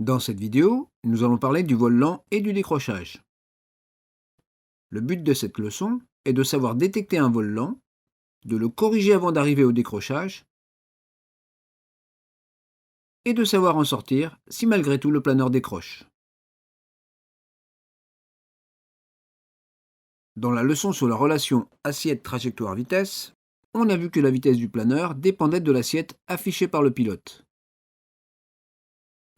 Dans cette vidéo, nous allons parler du vol lent et du décrochage. Le but de cette leçon est de savoir détecter un vol lent, de le corriger avant d'arriver au décrochage et de savoir en sortir si malgré tout le planeur décroche. Dans la leçon sur la relation assiette-trajectoire-vitesse, on a vu que la vitesse du planeur dépendait de l'assiette affichée par le pilote.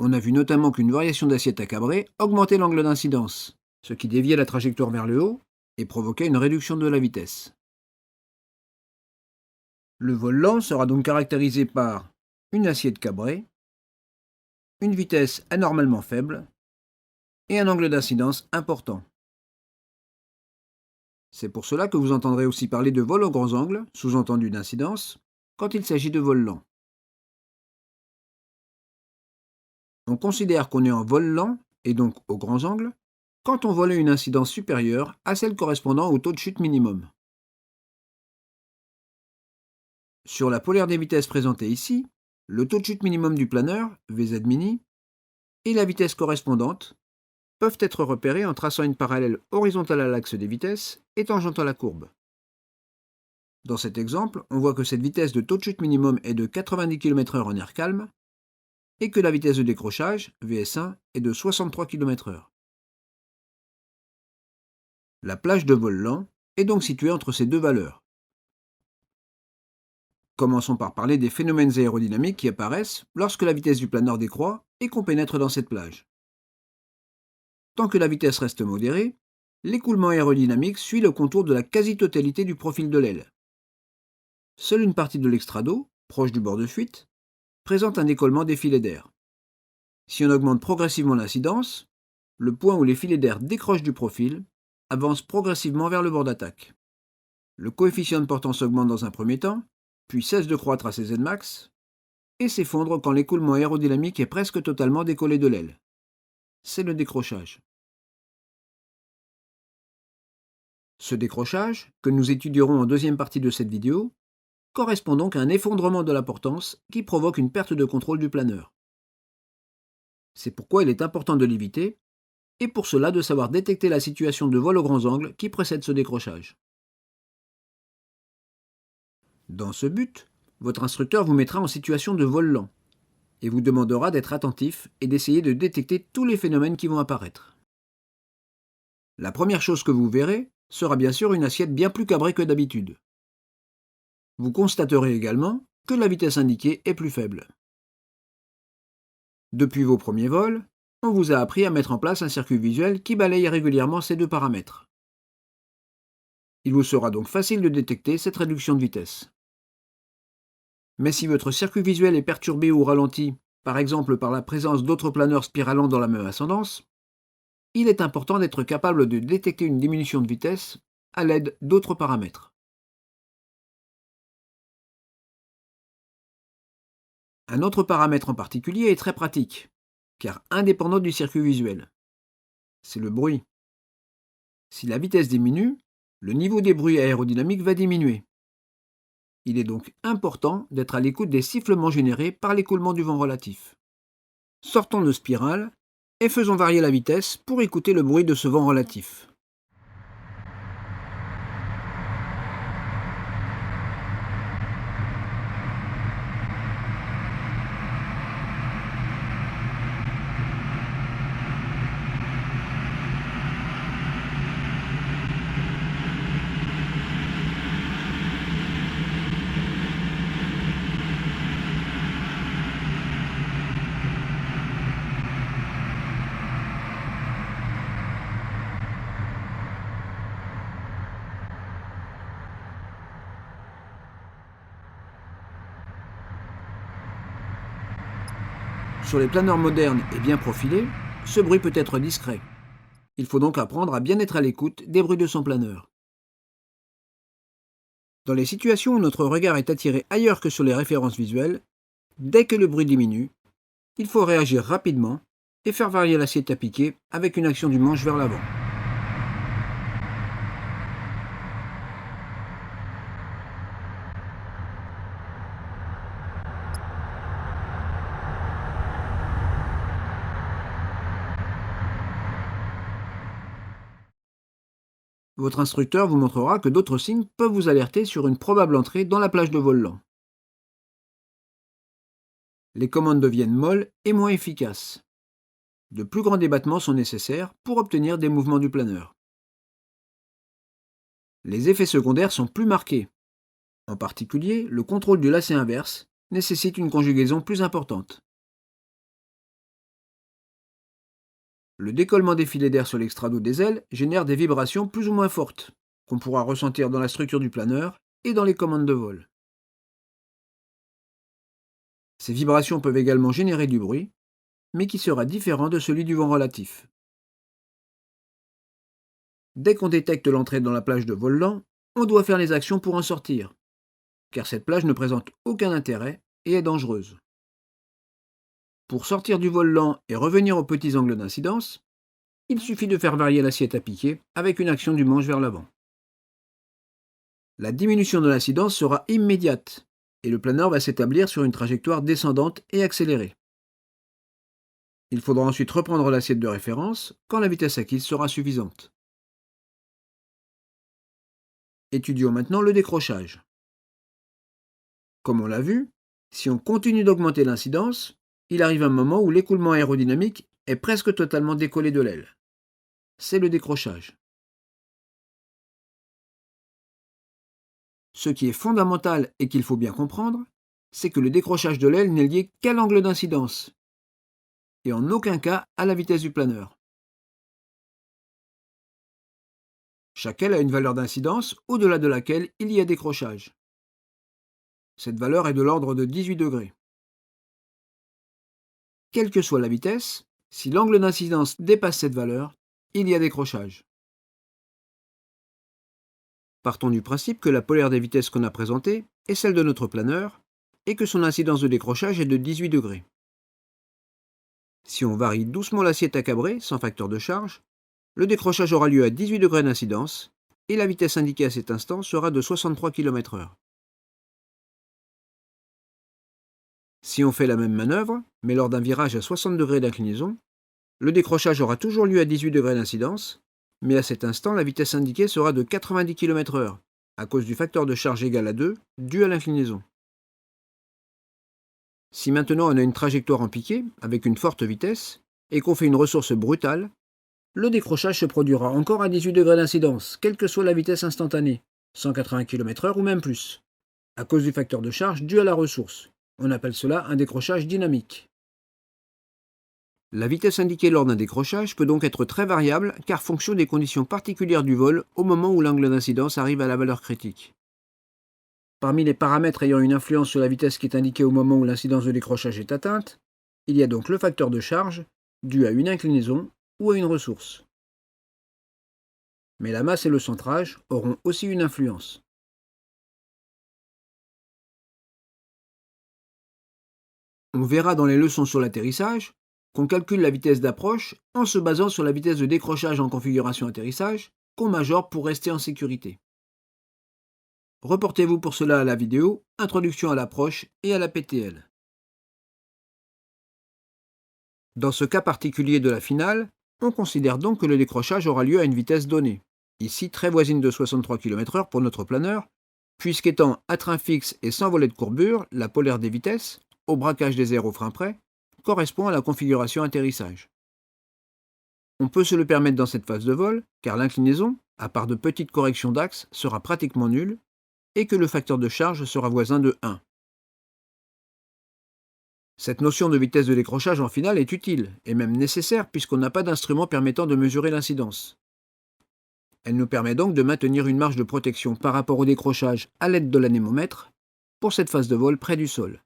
On a vu notamment qu'une variation d'assiette à cabrer augmentait l'angle d'incidence, ce qui déviait la trajectoire vers le haut et provoquait une réduction de la vitesse. Le vol lent sera donc caractérisé par une assiette cabrée, une vitesse anormalement faible et un angle d'incidence important. C'est pour cela que vous entendrez aussi parler de vol aux grands angles, sous-entendu d'incidence, quand il s'agit de vol lent. On considère qu'on est en vol lent, et donc aux grands angles, quand on vole à une incidence supérieure à celle correspondant au taux de chute minimum. Sur la polaire des vitesses présentée ici, le taux de chute minimum du planeur, Vz mini, et la vitesse correspondante peuvent être repérés en traçant une parallèle horizontale à l'axe des vitesses et tangente à la courbe. Dans cet exemple, on voit que cette vitesse de taux de chute minimum est de 90 km/h en air calme et que la vitesse de décrochage, Vs1, est de 63 km/h. La plage de vol lent est donc située entre ces deux valeurs. Commençons par parler des phénomènes aérodynamiques qui apparaissent lorsque la vitesse du planeur décroît et qu'on pénètre dans cette plage. Tant que la vitesse reste modérée, l'écoulement aérodynamique suit le contour de la quasi-totalité du profil de l'aile. Seule une partie de l'extrado, proche du bord de fuite, présente un décollement des filets d'air. Si on augmente progressivement l'incidence, le point où les filets d'air décrochent du profil avance progressivement vers le bord d'attaque. Le coefficient de portance augmente dans un premier temps, puis cesse de croître à ses Z-max, et s'effondre quand l'écoulement aérodynamique est presque totalement décollé de l'aile. C'est le décrochage. Ce décrochage, que nous étudierons en deuxième partie de cette vidéo, correspond donc à un effondrement de la portance qui provoque une perte de contrôle du planeur. C'est pourquoi il est important de l'éviter, et pour cela de savoir détecter la situation de vol aux grands angles qui précède ce décrochage. Dans ce but, votre instructeur vous mettra en situation de vol lent, et vous demandera d'être attentif et d'essayer de détecter tous les phénomènes qui vont apparaître. La première chose que vous verrez sera bien sûr une assiette bien plus cabrée que d'habitude. Vous constaterez également que la vitesse indiquée est plus faible. Depuis vos premiers vols, on vous a appris à mettre en place un circuit visuel qui balaye régulièrement ces deux paramètres. Il vous sera donc facile de détecter cette réduction de vitesse. Mais si votre circuit visuel est perturbé ou ralenti, par exemple par la présence d'autres planeurs spiralant dans la même ascendance, il est important d'être capable de détecter une diminution de vitesse à l'aide d'autres paramètres. Un autre paramètre en particulier est très pratique, car indépendant du circuit visuel. C'est le bruit. Si la vitesse diminue, le niveau des bruits aérodynamiques va diminuer. Il est donc important d'être à l'écoute des sifflements générés par l'écoulement du vent relatif. Sortons de spirale et faisons varier la vitesse pour écouter le bruit de ce vent relatif. Sur les planeurs modernes et bien profilés, ce bruit peut être discret. Il faut donc apprendre à bien être à l'écoute des bruits de son planeur. Dans les situations où notre regard est attiré ailleurs que sur les références visuelles, dès que le bruit diminue, il faut réagir rapidement et faire varier l'assiette à piquer avec une action du manche vers l'avant. Votre instructeur vous montrera que d'autres signes peuvent vous alerter sur une probable entrée dans la plage de vol lent. Les commandes deviennent molles et moins efficaces. De plus grands débattements sont nécessaires pour obtenir des mouvements du planeur. Les effets secondaires sont plus marqués. En particulier, le contrôle du lacet inverse nécessite une conjugaison plus importante. Le décollement des filets d'air sur l'extrado des ailes génère des vibrations plus ou moins fortes, qu'on pourra ressentir dans la structure du planeur et dans les commandes de vol. Ces vibrations peuvent également générer du bruit, mais qui sera différent de celui du vent relatif. Dès qu'on détecte l'entrée dans la plage de vol lent, on doit faire les actions pour en sortir, car cette plage ne présente aucun intérêt et est dangereuse. Pour sortir du vol lent et revenir aux petits angles d'incidence, il suffit de faire varier l'assiette à piquer avec une action du manche vers l'avant. La diminution de l'incidence sera immédiate et le planeur va s'établir sur une trajectoire descendante et accélérée. Il faudra ensuite reprendre l'assiette de référence quand la vitesse acquise sera suffisante. Étudions maintenant le décrochage. Comme on l'a vu, si on continue d'augmenter l'incidence, il arrive un moment où l'écoulement aérodynamique est presque totalement décollé de l'aile. C'est le décrochage. Ce qui est fondamental et qu'il faut bien comprendre, c'est que le décrochage de l'aile n'est lié qu'à l'angle d'incidence, et en aucun cas à la vitesse du planeur. Chaque aile a une valeur d'incidence au-delà de laquelle il y a décrochage. Cette valeur est de l'ordre de 18 degrés. Quelle que soit la vitesse, si l'angle d'incidence dépasse cette valeur, il y a décrochage. Partons du principe que la polaire des vitesses qu'on a présentée est celle de notre planeur et que son incidence de décrochage est de 18 degrés. Si on varie doucement l'assiette à cabrer, sans facteur de charge, le décrochage aura lieu à 18 degrés d'incidence et la vitesse indiquée à cet instant sera de 63 km/h. Si on fait la même manœuvre, mais lors d'un virage à 60 degrés d'inclinaison, le décrochage aura toujours lieu à 18 degrés d'incidence, mais à cet instant la vitesse indiquée sera de 90 km/h, à cause du facteur de charge égal à 2, dû à l'inclinaison. Si maintenant on a une trajectoire en piqué, avec une forte vitesse, et qu'on fait une ressource brutale, le décrochage se produira encore à 18 degrés d'incidence, quelle que soit la vitesse instantanée, 180 km/h ou même plus, à cause du facteur de charge dû à la ressource. On appelle cela un décrochage dynamique. La vitesse indiquée lors d'un décrochage peut donc être très variable car fonction des conditions particulières du vol au moment où l'angle d'incidence arrive à la valeur critique. Parmi les paramètres ayant une influence sur la vitesse qui est indiquée au moment où l'incidence de décrochage est atteinte, il y a donc le facteur de charge, dû à une inclinaison ou à une ressource. Mais la masse et le centrage auront aussi une influence. On verra dans les leçons sur l'atterrissage qu'on calcule la vitesse d'approche en se basant sur la vitesse de décrochage en configuration atterrissage qu'on majore pour rester en sécurité. Reportez-vous pour cela à la vidéo Introduction à l'approche et à la PTL. Dans ce cas particulier de la finale, on considère donc que le décrochage aura lieu à une vitesse donnée, ici très voisine de 63 km/h pour notre planeur, puisqu'étant à train fixe et sans volet de courbure, la polaire des vitesses, au braquage des airs au frein près, correspond à la configuration atterrissage. On peut se le permettre dans cette phase de vol, car l'inclinaison, à part de petites corrections d'axe, sera pratiquement nulle, et que le facteur de charge sera voisin de 1. Cette notion de vitesse de décrochage en finale est utile, et même nécessaire puisqu'on n'a pas d'instrument permettant de mesurer l'incidence. Elle nous permet donc de maintenir une marge de protection par rapport au décrochage à l'aide de l'anémomètre pour cette phase de vol près du sol.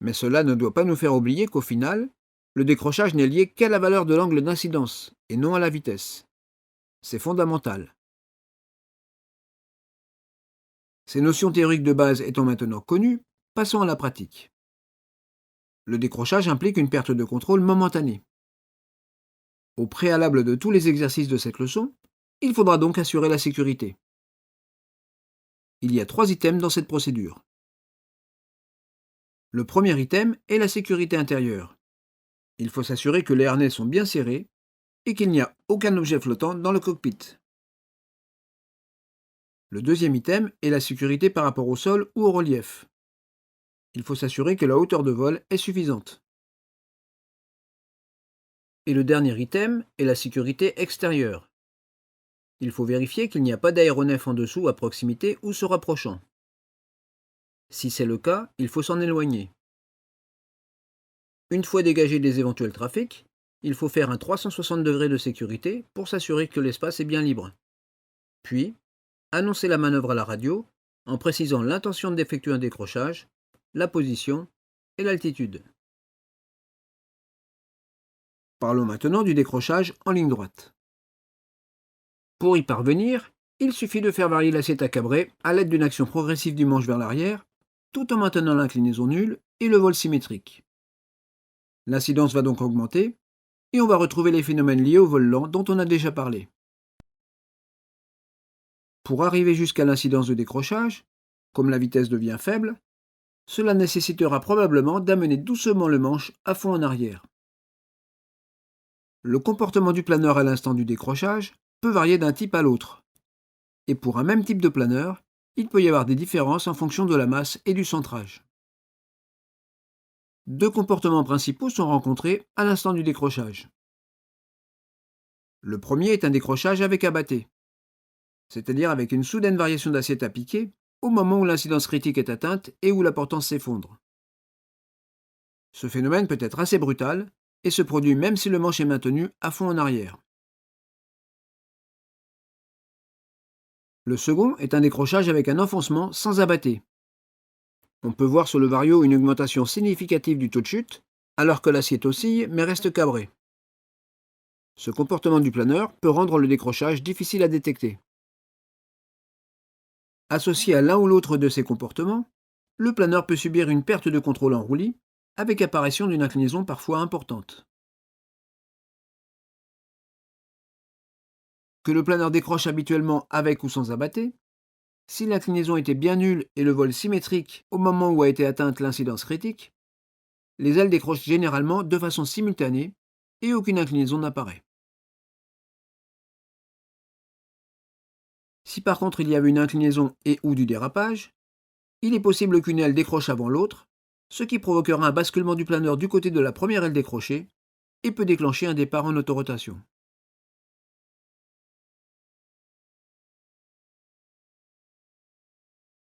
Mais cela ne doit pas nous faire oublier qu'au final, le décrochage n'est lié qu'à la valeur de l'angle d'incidence et non à la vitesse. C'est fondamental. Ces notions théoriques de base étant maintenant connues, passons à la pratique. Le décrochage implique une perte de contrôle momentanée. Au préalable de tous les exercices de cette leçon, il faudra donc assurer la sécurité. Il y a 3 items dans cette procédure. Le premier item est la sécurité intérieure. Il faut s'assurer que les harnais sont bien serrés et qu'il n'y a aucun objet flottant dans le cockpit. Le deuxième item est la sécurité par rapport au sol ou au relief. Il faut s'assurer que la hauteur de vol est suffisante. Et le dernier item est la sécurité extérieure. Il faut vérifier qu'il n'y a pas d'aéronef en dessous à proximité ou se rapprochant. Si c'est le cas, il faut s'en éloigner. Une fois dégagé des éventuels trafics, il faut faire un 360 degrés de sécurité pour s'assurer que l'espace est bien libre. Puis, annoncer la manœuvre à la radio en précisant l'intention d'effectuer un décrochage, la position et l'altitude. Parlons maintenant du décrochage en ligne droite. Pour y parvenir, il suffit de faire varier l'assiette à cabrer à l'aide d'une action progressive du manche vers l'arrière, tout en maintenant l'inclinaison nulle et le vol symétrique. L'incidence va donc augmenter, et on va retrouver les phénomènes liés au vol lent dont on a déjà parlé. Pour arriver jusqu'à l'incidence de décrochage, comme la vitesse devient faible, cela nécessitera probablement d'amener doucement le manche à fond en arrière. Le comportement du planeur à l'instant du décrochage peut varier d'un type à l'autre. Et pour un même type de planeur, il peut y avoir des différences en fonction de la masse et du centrage. Deux comportements principaux sont rencontrés à l'instant du décrochage. Le premier est un décrochage avec abatté, c'est-à-dire avec une soudaine variation d'assiette à piquer au moment où l'incidence critique est atteinte et où la portance s'effondre. Ce phénomène peut être assez brutal et se produit même si le manche est maintenu à fond en arrière. Le second est un décrochage avec un enfoncement sans abatté. On peut voir sur le vario une augmentation significative du taux de chute, alors que l'assiette oscille mais reste cabrée. Ce comportement du planeur peut rendre le décrochage difficile à détecter. Associé à l'un ou l'autre de ces comportements, le planeur peut subir une perte de contrôle en roulis, avec apparition d'une inclinaison parfois importante. Que le planeur décroche habituellement avec ou sans abatté, si l'inclinaison était bien nulle et le vol symétrique au moment où a été atteinte l'incidence critique, les ailes décrochent généralement de façon simultanée et aucune inclinaison n'apparaît. Si par contre il y avait une inclinaison et ou du dérapage, il est possible qu'une aile décroche avant l'autre, ce qui provoquera un basculement du planeur du côté de la première aile décrochée et peut déclencher un départ en autorotation.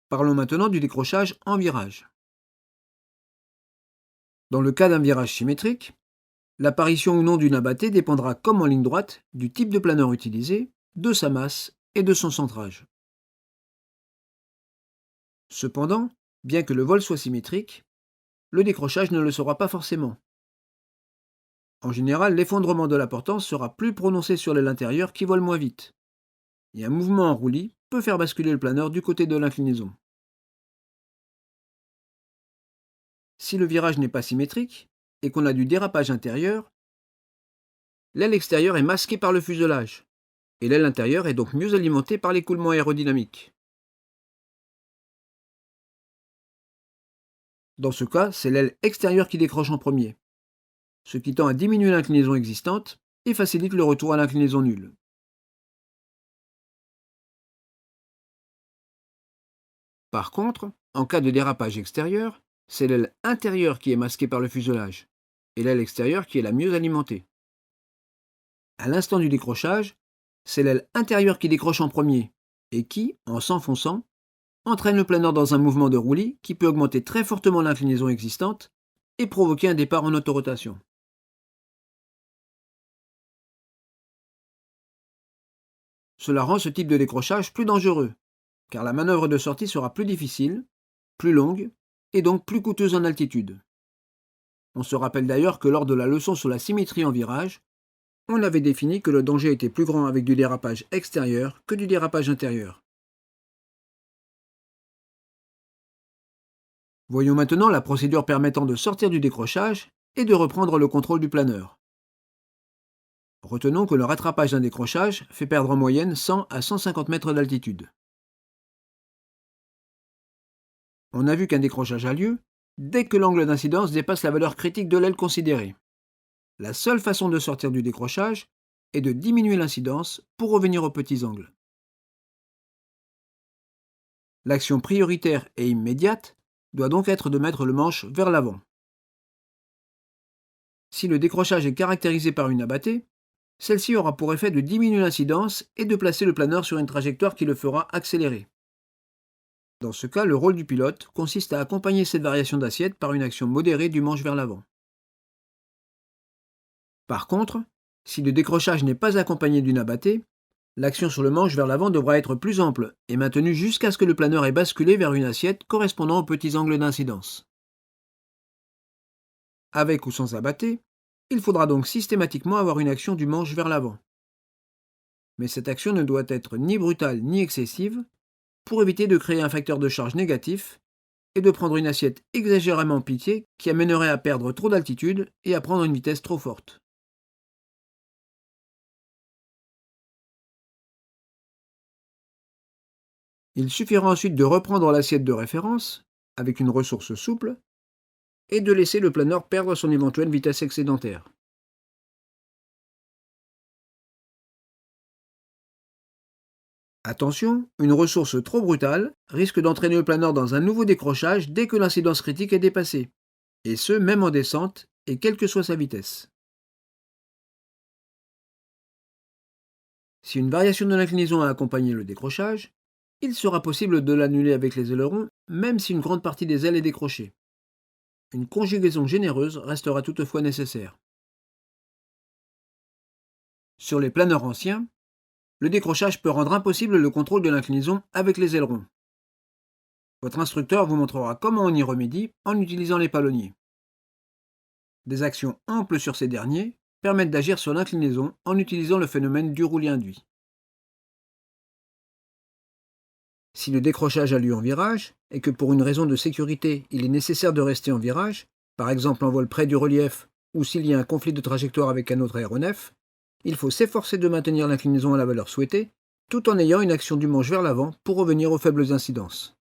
Parlons maintenant du décrochage en virage. Dans le cas d'un virage symétrique, l'apparition ou non d'une abattée dépendra, comme en ligne droite, du type de planeur utilisé, de sa masse et de son centrage. Cependant, bien que le vol soit symétrique, le décrochage ne le sera pas forcément. En général, l'effondrement de la portance sera plus prononcé sur l'aile intérieure qui vole moins vite, et un mouvement en roulis peut faire basculer le planeur du côté de l'inclinaison. Si le virage n'est pas symétrique, et qu'on a du dérapage intérieur, l'aile extérieure est masquée par le fuselage, et l'aile intérieure est donc mieux alimentée par l'écoulement aérodynamique. Dans ce cas, c'est l'aile extérieure qui décroche en premier, ce qui tend à diminuer l'inclinaison existante et facilite le retour à l'inclinaison nulle. Par contre, en cas de dérapage extérieur, c'est l'aile intérieure qui est masquée par le fuselage, et l'aile extérieure qui est la mieux alimentée. À l'instant du décrochage, c'est l'aile intérieure qui décroche en premier, et qui, en s'enfonçant, entraîne le planeur dans un mouvement de roulis qui peut augmenter très fortement l'inclinaison existante et provoquer un départ en autorotation. Cela rend ce type de décrochage plus dangereux, car la manœuvre de sortie sera plus difficile, plus longue, et donc plus coûteuse en altitude. On se rappelle d'ailleurs que lors de la leçon sur la symétrie en virage, on avait défini que le danger était plus grand avec du dérapage extérieur que du dérapage intérieur. Voyons maintenant la procédure permettant de sortir du décrochage et de reprendre le contrôle du planeur. Retenons que le rattrapage d'un décrochage fait perdre en moyenne 100 à 150 mètres d'altitude. On a vu qu'un décrochage a lieu dès que l'angle d'incidence dépasse la valeur critique de l'aile considérée. La seule façon de sortir du décrochage est de diminuer l'incidence pour revenir aux petits angles. L'action prioritaire et immédiate doit donc être de mettre le manche vers l'avant. Si le décrochage est caractérisé par une abattée, celle-ci aura pour effet de diminuer l'incidence et de placer le planeur sur une trajectoire qui le fera accélérer. Dans ce cas, le rôle du pilote consiste à accompagner cette variation d'assiette par une action modérée du manche vers l'avant. Par contre, si le décrochage n'est pas accompagné d'une abattée, l'action sur le manche vers l'avant devra être plus ample et maintenue jusqu'à ce que le planeur ait basculé vers une assiette correspondant aux petits angles d'incidence. Avec ou sans abattée, il faudra donc systématiquement avoir une action du manche vers l'avant. Mais cette action ne doit être ni brutale ni excessive pour éviter de créer un facteur de charge négatif et de prendre une assiette exagérément piquée qui amènerait à perdre trop d'altitude et à prendre une vitesse trop forte. Il suffira ensuite de reprendre l'assiette de référence avec une ressource souple et de laisser le planeur perdre son éventuelle vitesse excédentaire. Attention, une ressource trop brutale risque d'entraîner le planeur dans un nouveau décrochage dès que l'incidence critique est dépassée, et ce même en descente et quelle que soit sa vitesse. Si une variation de l'inclinaison a accompagné le décrochage, il sera possible de l'annuler avec les ailerons, même si une grande partie des ailes est décrochée. Une conjugaison généreuse restera toutefois nécessaire. Sur les planeurs anciens, le décrochage peut rendre impossible le contrôle de l'inclinaison avec les ailerons. Votre instructeur vous montrera comment on y remédie en utilisant les palonniers. Des actions amples sur ces derniers permettent d'agir sur l'inclinaison en utilisant le phénomène du roulis induit. Si le décrochage a lieu en virage, et que pour une raison de sécurité il est nécessaire de rester en virage, par exemple en vol près du relief ou s'il y a un conflit de trajectoire avec un autre aéronef, il faut s'efforcer de maintenir l'inclinaison à la valeur souhaitée, tout en ayant une action du manche vers l'avant pour revenir aux faibles incidences.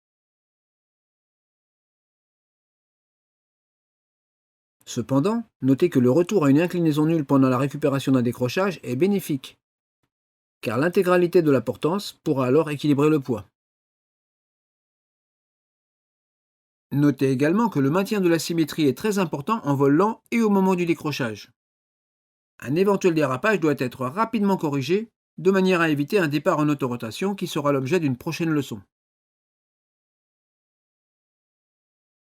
Cependant, notez que le retour à une inclinaison nulle pendant la récupération d'un décrochage est bénéfique, car l'intégralité de la portance pourra alors équilibrer le poids. Notez également que le maintien de la symétrie est très important en vol lent et au moment du décrochage. Un éventuel dérapage doit être rapidement corrigé, de manière à éviter un départ en autorotation qui sera l'objet d'une prochaine leçon.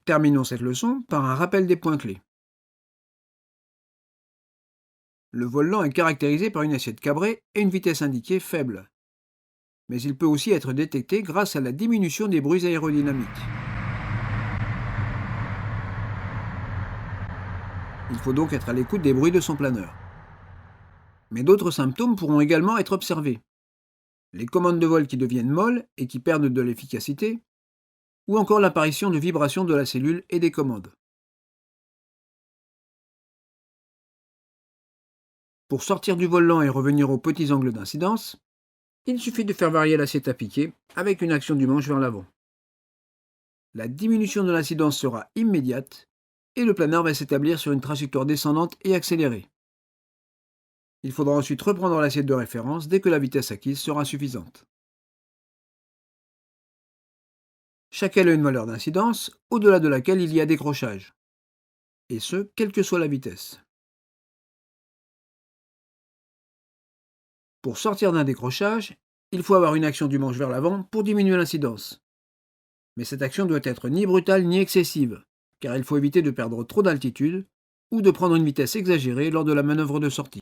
Terminons cette leçon par un rappel des points clés. Le vol lent est caractérisé par une assiette cabrée et une vitesse indiquée faible. Mais il peut aussi être détecté grâce à la diminution des bruits aérodynamiques. Il faut donc être à l'écoute des bruits de son planeur. Mais d'autres symptômes pourront également être observés. Les commandes de vol qui deviennent molles et qui perdent de l'efficacité, ou encore l'apparition de vibrations de la cellule et des commandes. Pour sortir du vol lent et revenir aux petits angles d'incidence, il suffit de faire varier l'assiette à piquer avec une action du manche vers l'avant. La diminution de l'incidence sera immédiate et le planeur va s'établir sur une trajectoire descendante et accélérée. Il faudra ensuite reprendre l'assiette de référence dès que la vitesse acquise sera suffisante. Chaque aile a une valeur d'incidence au-delà de laquelle il y a décrochage, et ce, quelle que soit la vitesse. Pour sortir d'un décrochage, il faut avoir une action du manche vers l'avant pour diminuer l'incidence. Mais cette action doit être ni brutale ni excessive, car il faut éviter de perdre trop d'altitude ou de prendre une vitesse exagérée lors de la manœuvre de sortie.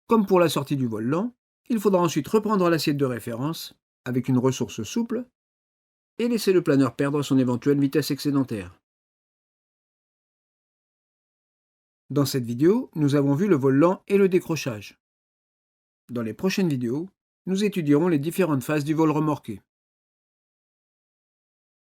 Comme pour la sortie du vol lent, il faudra ensuite reprendre l'assiette de référence avec une ressource souple et laisser le planeur perdre son éventuelle vitesse excédentaire. Dans cette vidéo, nous avons vu le vol lent et le décrochage. Dans les prochaines vidéos, nous étudierons les différentes phases du vol remorqué.